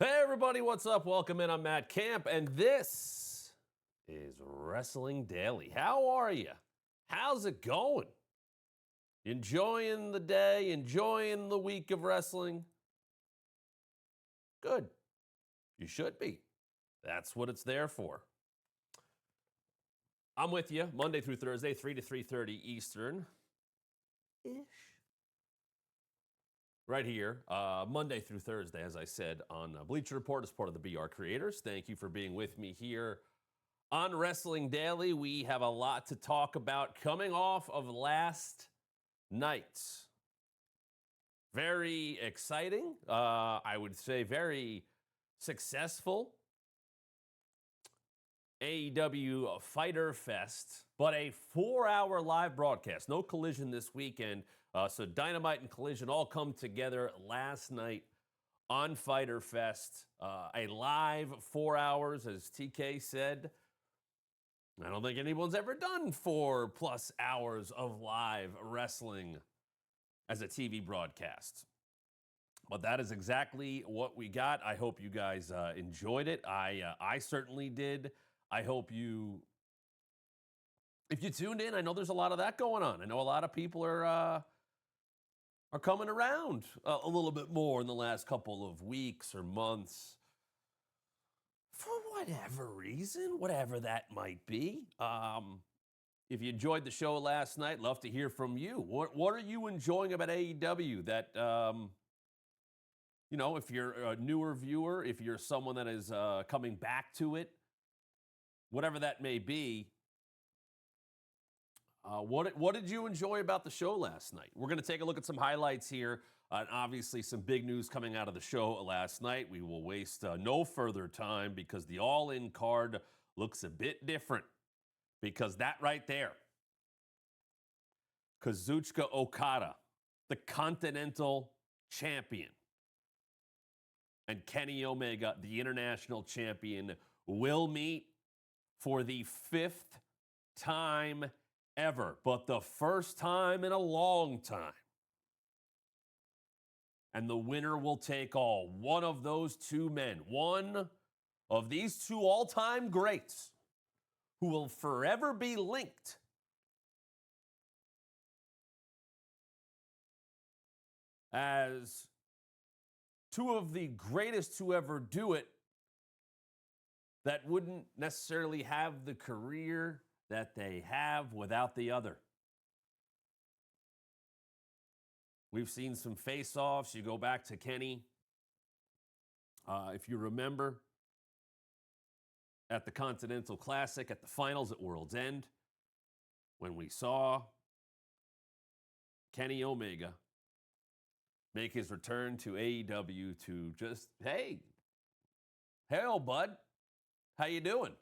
Hey everybody, what's up? Welcome in. I'm Matt Camp, and this is Wrestling Daily. How are you? How's it going? Enjoying the day, enjoying the week of wrestling? Good. You should be. That's what it's there for. I'm with you Monday through Thursday, 3 to 3:30 Eastern. Ish. Right here, Monday through Thursday, as I said, on Bleacher Report as part of the BR Creators. Thank you for being with me here on Wrestling Daily. We have a lot to talk about coming off of last night. Very exciting. I would say very successful. AEW Fyter Fest, but a 4-hour live broadcast. No Collision this weekend. So Dynamite and Collision all come together last night on Fyter Fest. A live 4 hours, as TK said. I don't think anyone's ever done 4+ hours of live wrestling as a TV broadcast. But that is exactly what we got. I hope you guys enjoyed it. I certainly did. I hope you, if you tuned in, I know there's a lot of that going on. I know a lot of people are coming around a little bit more in the last couple of weeks or months for whatever reason, whatever that might be. If you enjoyed the show last night, love to hear from you. What are you enjoying about AEW that, if you're a newer viewer, if you're someone that is coming back to it, whatever that may be, what did you enjoy about the show last night? We're going to take a look at some highlights here. And obviously, some big news coming out of the show last night. We will waste no further time because the All-In card looks a bit different. Because that right there, Kazuchika Okada, the Continental Champion, and Kenny Omega, the International Champion, will meet for the 5th time ever, but the first time in a long time. And the winner will take all. One of those two men, one of these two all-time greats who will forever be linked as two of the greatest to ever do it that wouldn't necessarily have the career that they have without the other. We've seen some face-offs. You go back to Kenny. If you remember, at the Continental Classic, at the finals at World's End, when we saw Kenny Omega make his return to AEW to just, hey, old bud, how you doing?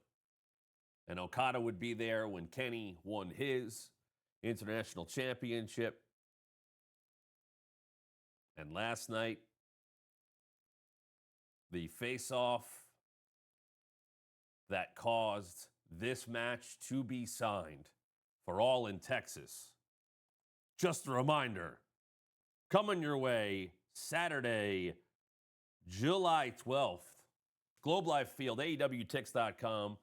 And Okada would be there when Kenny won his international championship. And last night, the face-off that caused this match to be signed for All in Texas. Just a reminder, coming your way Saturday, July 12th, Globe Life Field, AEWTix.com,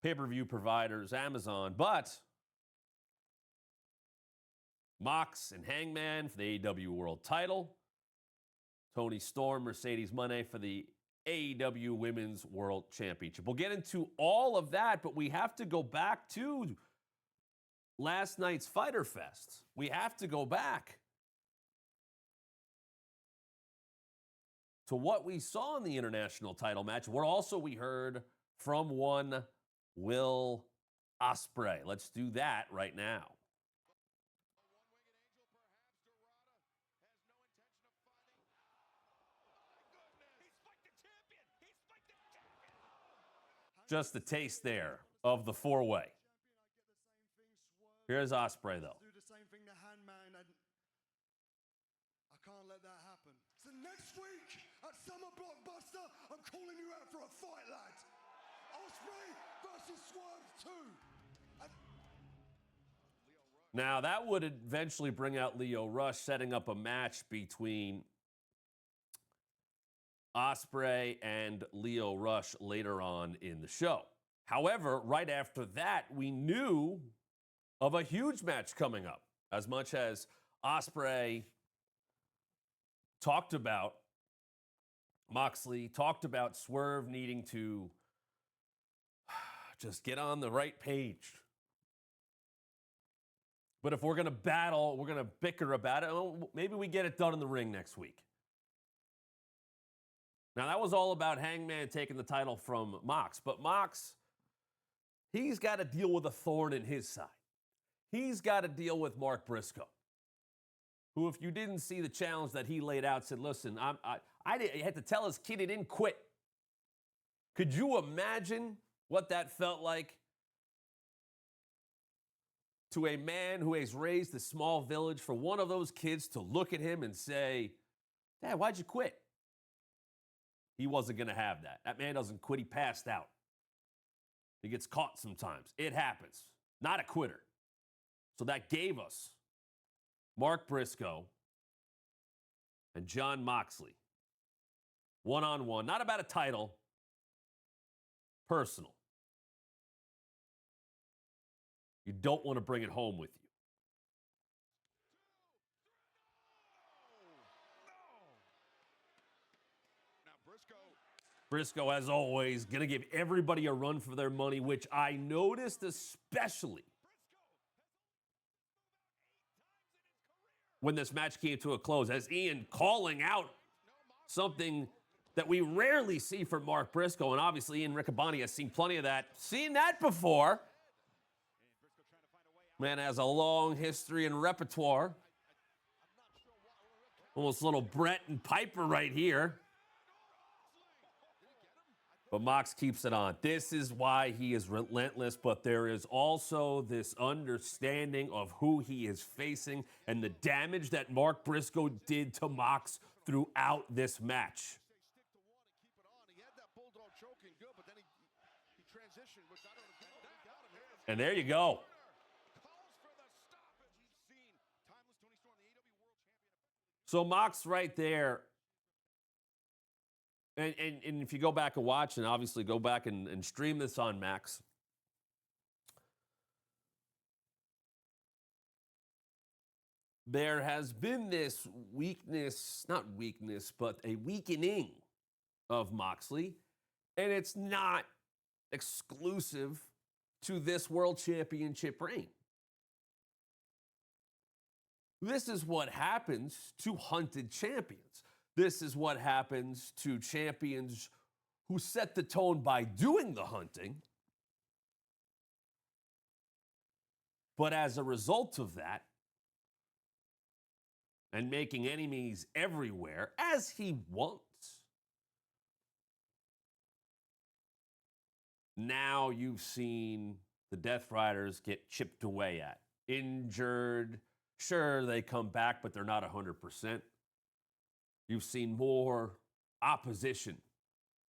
pay-per-view providers, Amazon, but Mox and Hangman for the AEW World title, Tony Storm, Mercedes Moné for the AEW Women's World Championship. We'll get into all of that, but we have to go back to last night's Fyter Fest. We have to go back to what we saw in the international title match, where also we heard from one Will Ospreay. Let's do that right now. Just a taste there of the 4-way. Here's Ospreay, though. Do the same thing to Hangman, and I can't let that happen. So next week at Summer Blockbuster, I'm calling you out for a fight, lad. Ospreay versus Swerve 2. Now, that would eventually bring out Lio Rush, setting up a match between Ospreay and Lio Rush later on in the show. However, right after that, we knew of a huge match coming up. As much as Ospreay talked about Moxley, talked about Swerve needing to just get on the right page. But if we're going to battle, we're going to bicker about it, well, maybe we get it done in the ring next week. Now, that was all about Hangman taking the title from Mox. But Mox, he's got to deal with a thorn in his side. He's got to deal with Mark Briscoe, who, if you didn't see the challenge that he laid out, said, listen, I had to tell his kid he didn't quit. Could you imagine what that felt like to a man who has raised a small village, for one of those kids to look at him and say, Dad, why'd you quit? He wasn't going to have that. That man doesn't quit. He passed out. He gets caught sometimes. It happens. Not a quitter. So that gave us Mark Briscoe and Jon Moxley. One-on-one. Not about a title. Personal. You don't want to bring it home with you. Briscoe, as always, going to give everybody a run for their money, which I noticed especially when this match came to a close, as Ian calling out something that we rarely see from Mark Briscoe, and obviously Ian Riccaboni has seen plenty of that. Seen that before. Man has a long history and repertoire. Almost little Brett and Piper right here. But Mox keeps it on. This is why he is relentless, but there is also this understanding of who he is facing and the damage that Mark Briscoe did to Mox throughout this match. And there you go. So Mox right there. And if you go back and watch, and obviously go back and stream this on Max, there has been this weakness, not weakness, but a weakening of Moxley, and it's not exclusive to this World Championship reign. This is what happens to hunted champions. This is what happens to champions who set the tone by doing the hunting. But as a result of that, and making enemies everywhere, as he wants, now you've seen the Death Riders get chipped away at. Injured. Sure, they come back, but they're not 100%. You've seen more opposition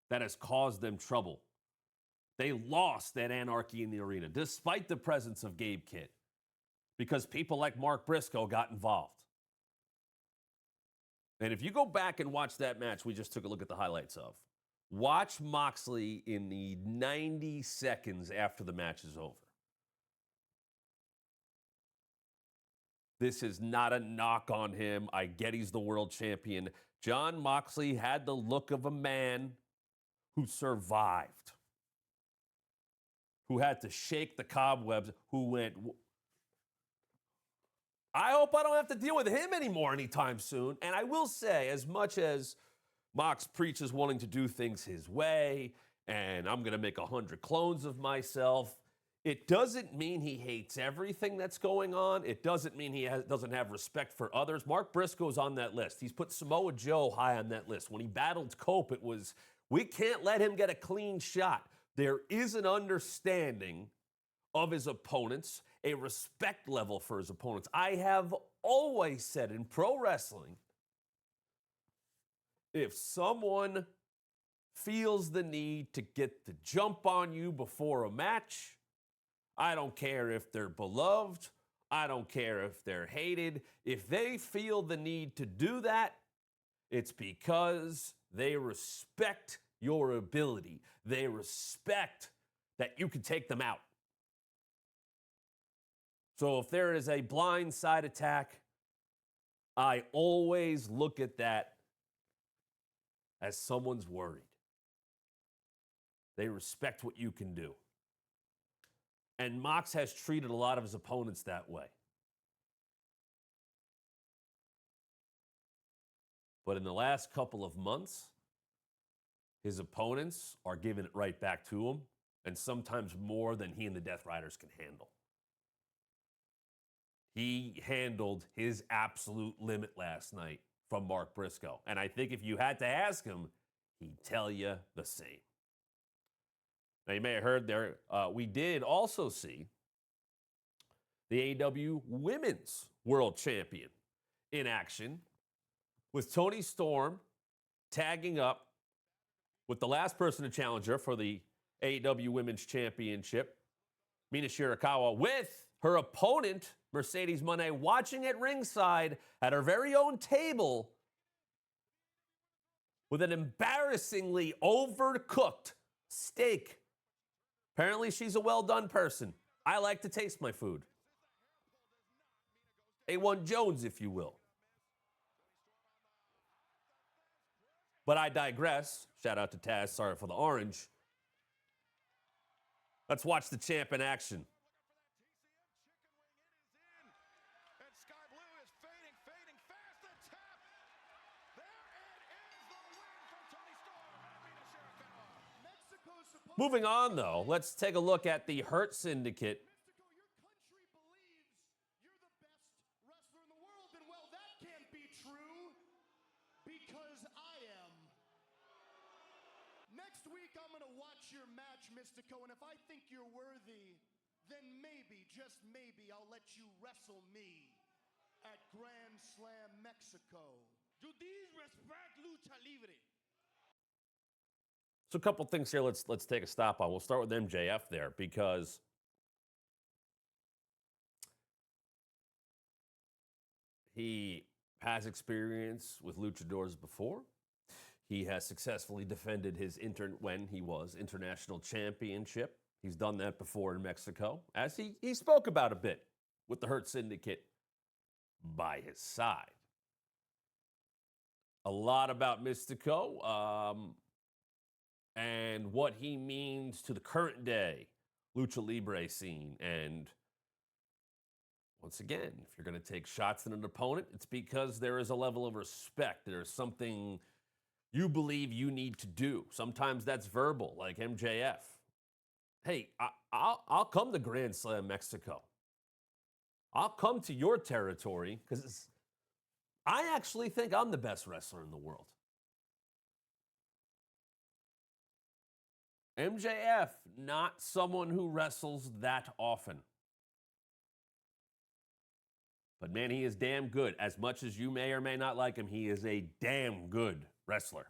that has caused them trouble. They lost that Anarchy in the Arena, despite the presence of Gabe Kidd, because people like Mark Briscoe got involved. And if you go back and watch that match we just took a look at the highlights of, watch Moxley in the 90 seconds after the match is over. This is not a knock on him. I get he's the world champion. Jon Moxley had the look of a man who survived, who had to shake the cobwebs, who went, I hope I don't have to deal with him anymore anytime soon. And I will say, as much as Mox preaches wanting to do things his way, and I'm going to make 100 clones of myself, it doesn't mean he hates everything that's going on. It doesn't mean he doesn't have respect for others. Mark Briscoe's on that list. He's put Samoa Joe high on that list. When he battled Cope, it was, we can't let him get a clean shot. There is an understanding of his opponents, a respect level for his opponents. I have always said in pro wrestling, if someone feels the need to get the jump on you before a match, I don't care if they're beloved. I don't care if they're hated. If they feel the need to do that, It's because they respect your ability. They respect that you can take them out. So if there is a blind side attack, I always look at that as someone's worried. They respect what you can do. And Mox has treated a lot of his opponents that way. But in the last couple of months, his opponents are giving it right back to him, and sometimes more than he and the Death Riders can handle. He handled his absolute limit last night from Mark Briscoe. And I think if you had to ask him, he'd tell you the same. Now, you may have heard there, we did also see the AEW Women's World Champion in action with Toni Storm tagging up with the last person to challenge her for the AEW Women's Championship, Mina Shirakawa, with her opponent, Mercedes Moné, watching at ringside at her very own table with an embarrassingly overcooked steak. Apparently, she's a well-done person. I like to taste my food. A1 Jones, if you will. But I digress. Shout out to Taz. Sorry for the orange. Let's watch the champ in action. Moving on, though, let's take a look at the Hurt Syndicate. Your country believes you're the best wrestler in the world, and well, that can't be true because I am. Next week, I'm gonna watch your match, Mystico, and if I think you're worthy, then maybe, just maybe, I'll let you wrestle me at Grand Slam Mexico. You disrespect Lucha Libre. So a couple things here let's take a stop on. We'll start with MJF there because he has experience with luchadors before. He has successfully defended his when he was international championship. He's done that before in Mexico, as he spoke about a bit with the Hurt Syndicate by his side. A lot about Mystico. And what he means to the current day Lucha Libre scene. And once again, if you're going to take shots at an opponent, it's because there is a level of respect. There's something you believe you need to do. Sometimes that's verbal, like MJF. Hey, I'll come to Grand Slam Mexico. I'll come to your territory because I actually think I'm the best wrestler in the world. MJF, not someone who wrestles that often. But man, he is damn good. As much as you may or may not like him, he is a damn good wrestler.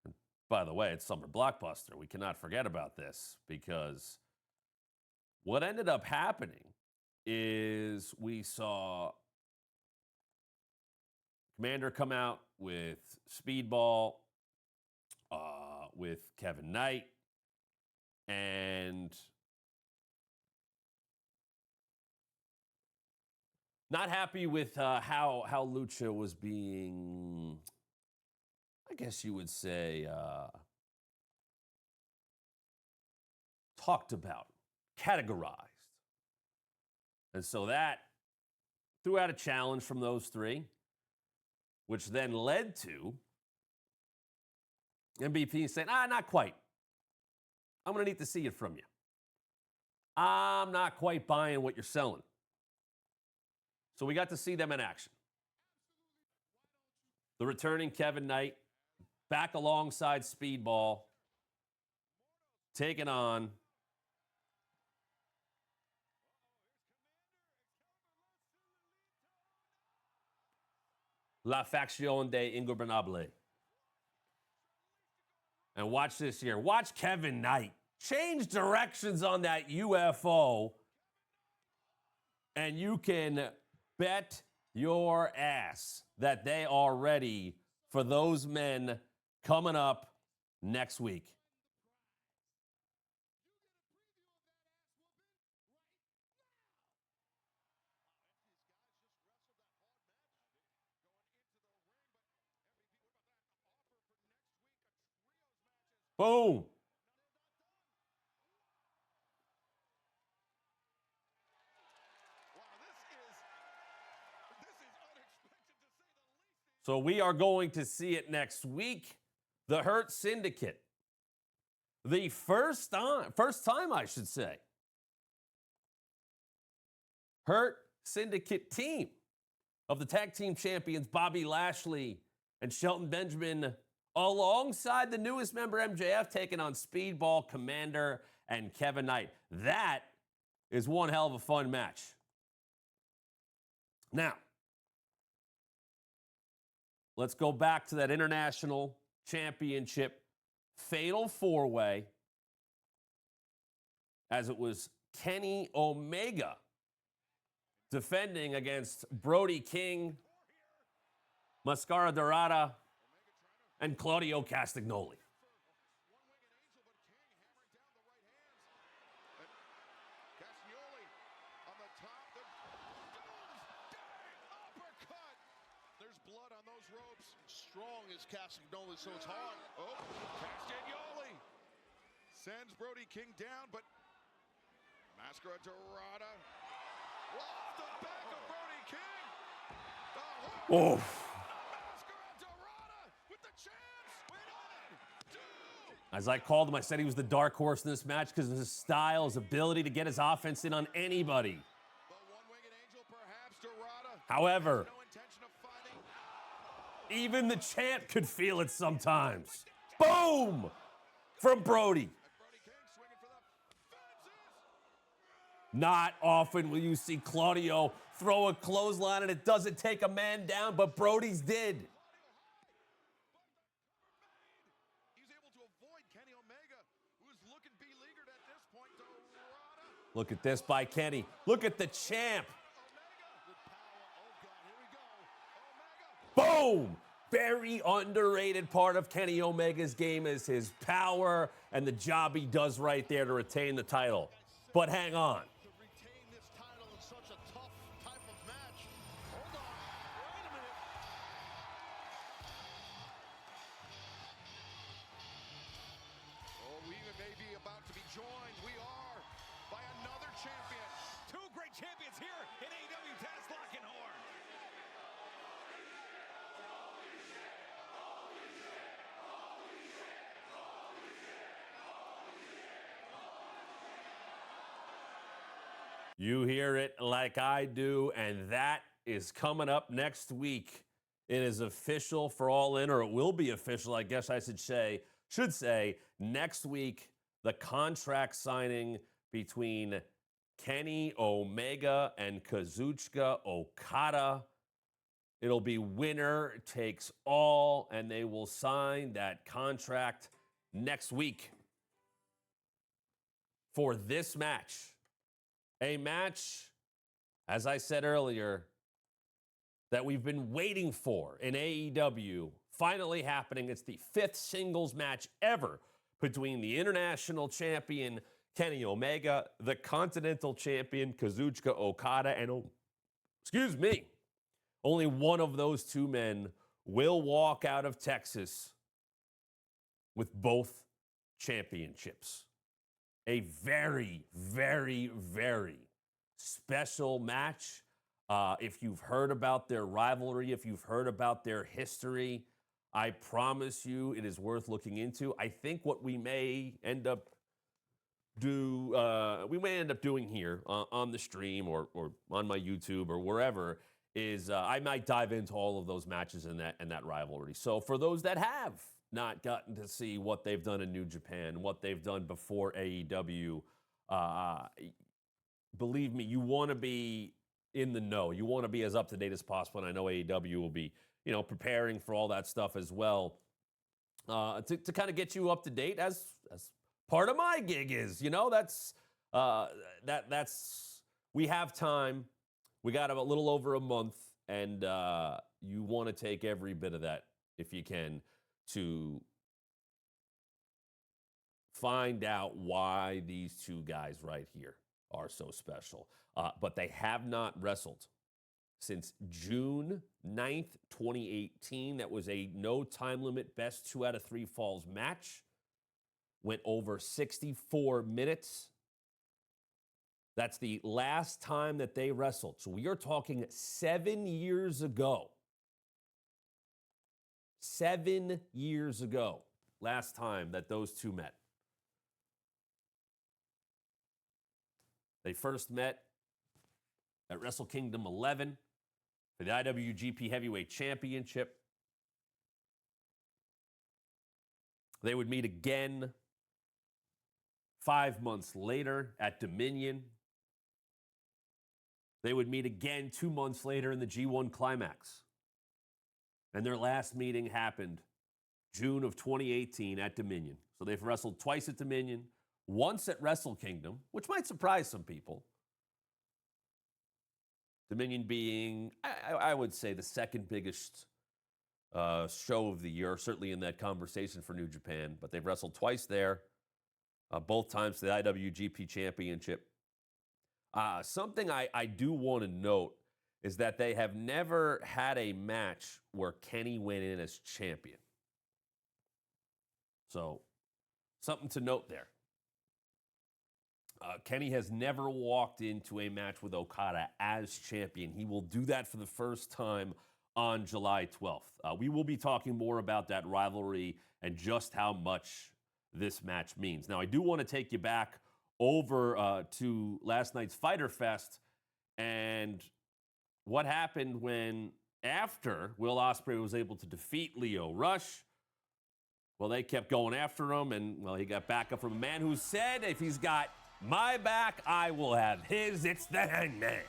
And by the way, it's Summer Blockbuster. We cannot forget about this because what ended up happening is we saw Commander come out with Speedball, with Kevin Knight, and not happy with how Lucha was being, I guess you would say, talked about, categorized. And so that threw out a challenge from those three, which then led to MVP saying, not quite. I'm going to need to see it from you. I'm not quite buying what you're selling. So we got to see them in action. The returning Kevin Knight back alongside Speedball, taking on La Facción de Ingobernable. And watch this here. Watch Kevin Knight change directions on that UFO, and you can bet your ass that they are ready for those men coming up next week. Boom. So we are going to see it next week. The Hurt Syndicate. The first time, I should say. Hurt Syndicate team of the tag team champions Bobby Lashley and Shelton Benjamin, alongside the newest member MJF, taking on Speedball Commander and Kevin Knight. That is one hell of a fun match. Now, let's go back to that International Championship Fatal 4-Way, as it was Kenny Omega defending against Brody King, Mascara Dorada, and Claudio Castagnoli. There's blood on those ropes. Strong as Castagnoli, so it's hard. Oh, Castagnoli sends Brody King down, but Mascara Dorada off the back of Brody King. Oh. Mascara Dorada with the chance. Win on. As I called him, I said he was the dark horse in this match because of his style, his ability to get his offense in on anybody. The one-winged angel, perhaps Dorada. However, No intention of fighting. even the champ could feel it sometimes. Boom! From Brody. Brody King swinging for the fences. Not often will you see Claudio throw a clothesline and it doesn't take a man down, but Brody's did. He's able to avoid Kenny Omega, who's looking beleaguered at this point. Dorada. Look at this by Kenny. Look at the champ. Omega with power. Oh, God, here we go. Omega. Boom! Very underrated part of Kenny Omega's game is his power and the job he does right there to retain the title. But hang on. To retain this title in such a tough type of match. Hold on. Wait a minute. Oh, we may be about to be joined. We are by another champion. Two great champions here in AEW, Taz Lock and Horn. You hear it like I do, and that is coming up next week. It is official for All In, or it will be official, I guess I should say, next week, the contract signing between Kenny Omega and Kazuchika Okada. It'll be winner takes all, and they will sign that contract next week for this match. A match, as I said earlier, that we've been waiting for in AEW, finally happening. It's the 5th singles match ever between the International Champion Kenny Omega, the Continental Champion Kazuchika Okada, and, only one of those two men will walk out of Texas with both championships. A very, very, very special match. If you've heard about their rivalry, if you've heard about their history, I promise you it is worth looking into. I think what we may end up doing here on the stream or on my YouTube or wherever is I might dive into all of those matches and that rivalry. So for those that have not gotten to see what they've done in New Japan, what they've done before AEW, believe me, you want to be in the know. You want to be as up to date as possible. And I know AEW will be, preparing for all that stuff as well, to kind of get you up to date as part of my gig is. That's we have time We got a little over a month, and you want to take every bit of that, if you can, to find out why these two guys right here are so special. But they have not wrestled since June 9th, 2018. That was a no time limit best 2 out of 3 falls match. Went over 64 minutes. That's the last time that they wrestled. So we are talking 7 years ago. 7 years ago, last time that those two met. They first met at Wrestle Kingdom 11 for the IWGP Heavyweight Championship. They would meet again 5 months later at Dominion. They would meet again 2 months later in the G1 Climax. And their last meeting happened June of 2018 at Dominion. So they've wrestled twice at Dominion, once at Wrestle Kingdom, which might surprise some people. Dominion being, I would say, the second biggest show of the year, certainly in that conversation for New Japan. But they've wrestled twice there, both times to the IWGP Championship. Something I do want to note is that they have never had a match where Kenny went in as champion. So, something to note there. Kenny has never walked into a match with Okada as champion. He will do that for the first time on July 12th. We will be talking more about that rivalry and just how much this match means. Now, I do want to take you back over to last night's Fyter Fest and what happened when, after Will Ospreay was able to defeat Lio Rush, well, they kept going after him, and, well, he got backup from a man who said, if he's got my back, I will have his. It's the Hangman.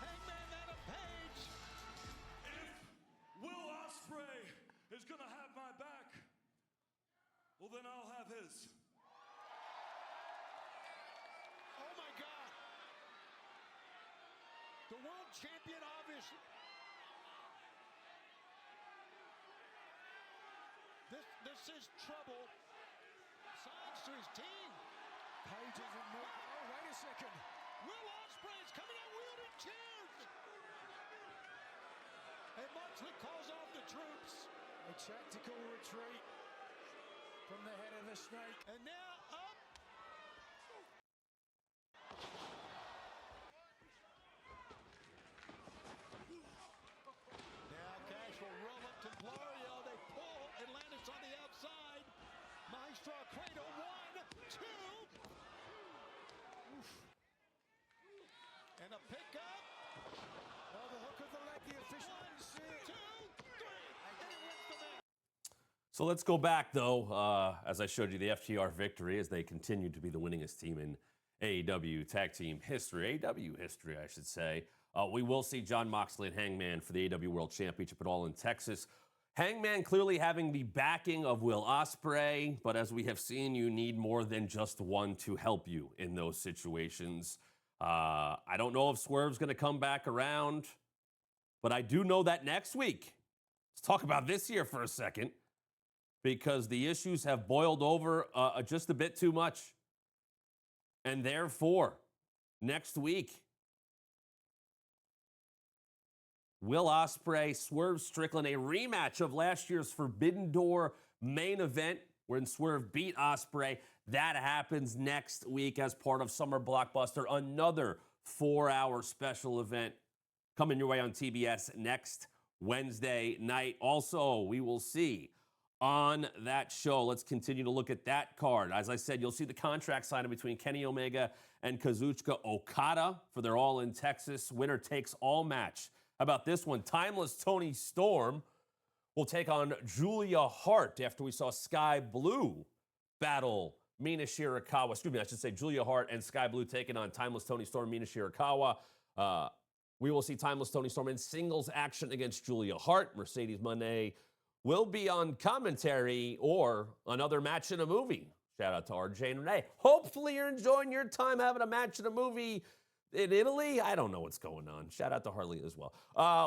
Hangman Adam Page. If Will Ospreay is gonna have my back, well then I'll have his. Oh my God. The world champion, obviously. This is trouble. Signs to his team. Page isn't more. Oh, wait a second. Will Ospreay is coming out wielding chairs. And Moxley calls off the troops. A tactical retreat from the head of the snake. And now up. Now Cash will roll up to Glorio. They pull. Atlantis on the outside. Maestro Cradle. 1, 2. Oof. And a pickup. Oh, the hook of the leg, the official. 1, 2, 3. And it wins the match. So let's go back, though, as I showed you the FTR victory, as they continue to be the winningest team in AEW tag team history, AEW history, I should say. We will see Jon Moxley and Hangman for the AEW World Championship, at all in Texas. Hangman clearly having the backing of Will Ospreay, but as we have seen, you need more than just one to help you in those situations. I don't know if Swerve's going to come back around, but I do know that next week, let's talk about this year for a second, because the issues have boiled over just a bit too much. And therefore, next week, Will Ospreay, Swerve Strickland, a rematch of last year's Forbidden Door main event when Swerve beat Ospreay. That happens next week as part of Summer Blockbuster, another 4-hour special event coming your way on TBS next Wednesday night. Also, we will see on that show, let's continue to look at that card. As I said, you'll see the contract signing between Kenny Omega and Kazuchika Okada for their All in Texas Winner Takes All match. How about this one? Timeless Toni Storm will take on Julia Hart after we saw Sky Blue battle Mina Shirakawa. Excuse me, I should say Julia Hart and Sky Blue taking on Timeless Toni Storm, Mina Shirakawa. We will see Timeless Toni Storm in singles action against Julia Hart. Mercedes Moné will be on commentary or another match in a movie. Shout out to RJ and Renee. Hopefully you're enjoying your time having a match in a movie in Italy. I don't know what's going on. Shout out to Harley as well.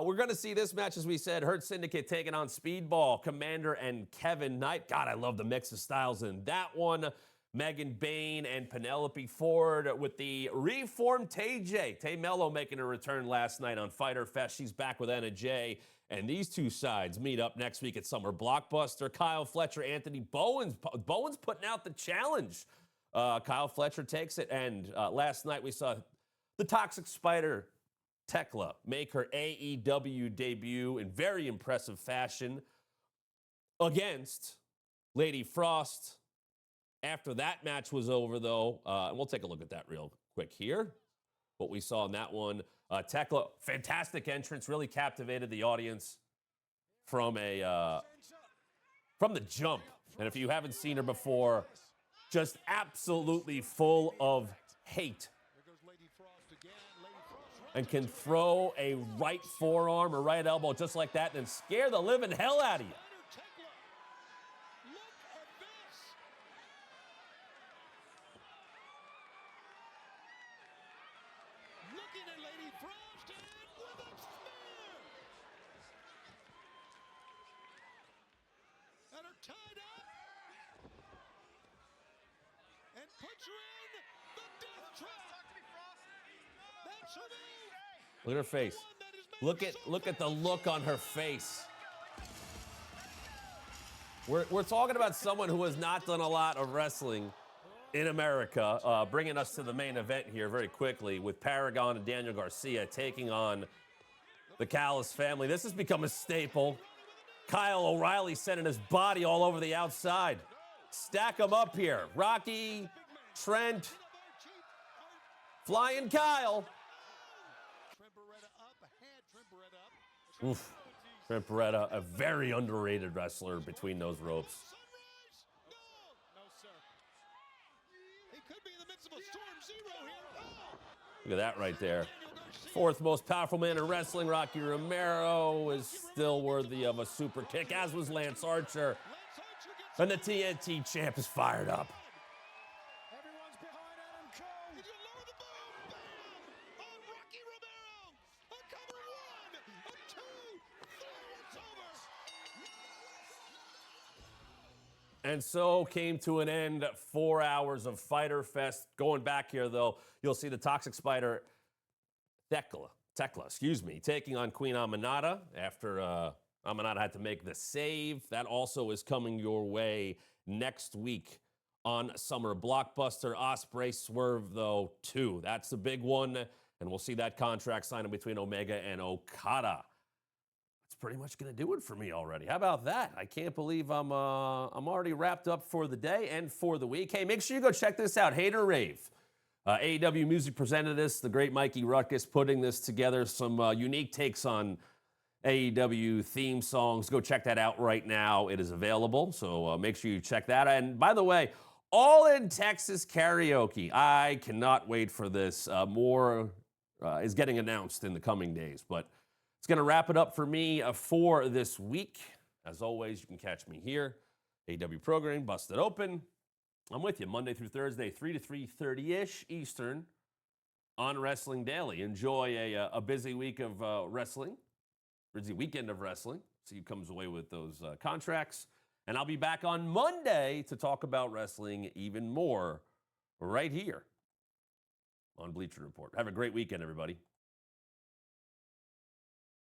We're going to see this match, as we said, Hurt Syndicate taking on Speedball, Commander and Kevin Knight. God, I love the mix of styles in that one. Megan Bayne and Penelope Ford with the reformed Tay Mello making a return last night on Fyter Fest. She's back with Anna Jay. And these two sides meet up next week at Summer Blockbuster. Kyle Fletcher, Anthony Bowen's putting out the challenge. Kyle Fletcher takes it. And last night we saw the Toxic Spider, Tekla, make her AEW debut in very impressive fashion against Lady Frost. After that match was over, though, and we'll take a look at that real quick here. What we saw in that one, Tekla, fantastic entrance, really captivated the audience from the jump. And if you haven't seen her before, just absolutely full of hate. And can throw a right forearm or right elbow just like that and then scare the living hell out of you. Tied up and puts her in the death trap. That's her move. Look at her face. Look at the look on her face. We're talking about someone who has not done a lot of wrestling in America, bringing us to the main event here very quickly with Paragon and Daniel Garcia taking on the Callis family. This has become a staple. Kyle O'Reilly sending his body all over the outside. Stack them up here. Rocky, Trent, Flying Kyle. Oof. Trent Beretta, a very underrated wrestler between those ropes. Look at that right there. Fourth most powerful man in wrestling, Rocky Romero, is still worthy of a super kick, as was Lance Archer. And the TNT champ is fired up. Everyone's behind Adam Cole. Did you lower the boom? Bam! On Rocky Romero. A cover one, a two, three, it's over. And so came to an end 4 hours of Fyter Fest. Going back here, though, you'll see the Toxic Spider, Tekla, taking on Queen Aminata after Aminata had to make the save. That also is coming your way next week on Summer Blockbuster. Ospreay Swerve, though, too. That's the big one, and we'll see that contract signing between Omega and Okada. That's pretty much going to do it for me already. How about that? I can't believe I'm already wrapped up for the day and for the week. Hey, make sure you go check this out, Hater Rave. AEW Music presented this, the great Mikey Ruckus putting this together, some unique takes on AEW theme songs. Go check that out right now. It is available, so make sure you check that. And by the way, All in Texas karaoke. I cannot wait for this. More is getting announced in the coming days, but it's going to wrap it up for me for this week. As always, you can catch me here, AEW Programming, Busted Open. I'm with you Monday through Thursday, 3 to 3:30-ish Eastern on Wrestling Daily. Enjoy a busy week of wrestling, busy weekend of wrestling. See who comes away with those contracts. And I'll be back on Monday to talk about wrestling even more right here on Bleacher Report. Have a great weekend, everybody.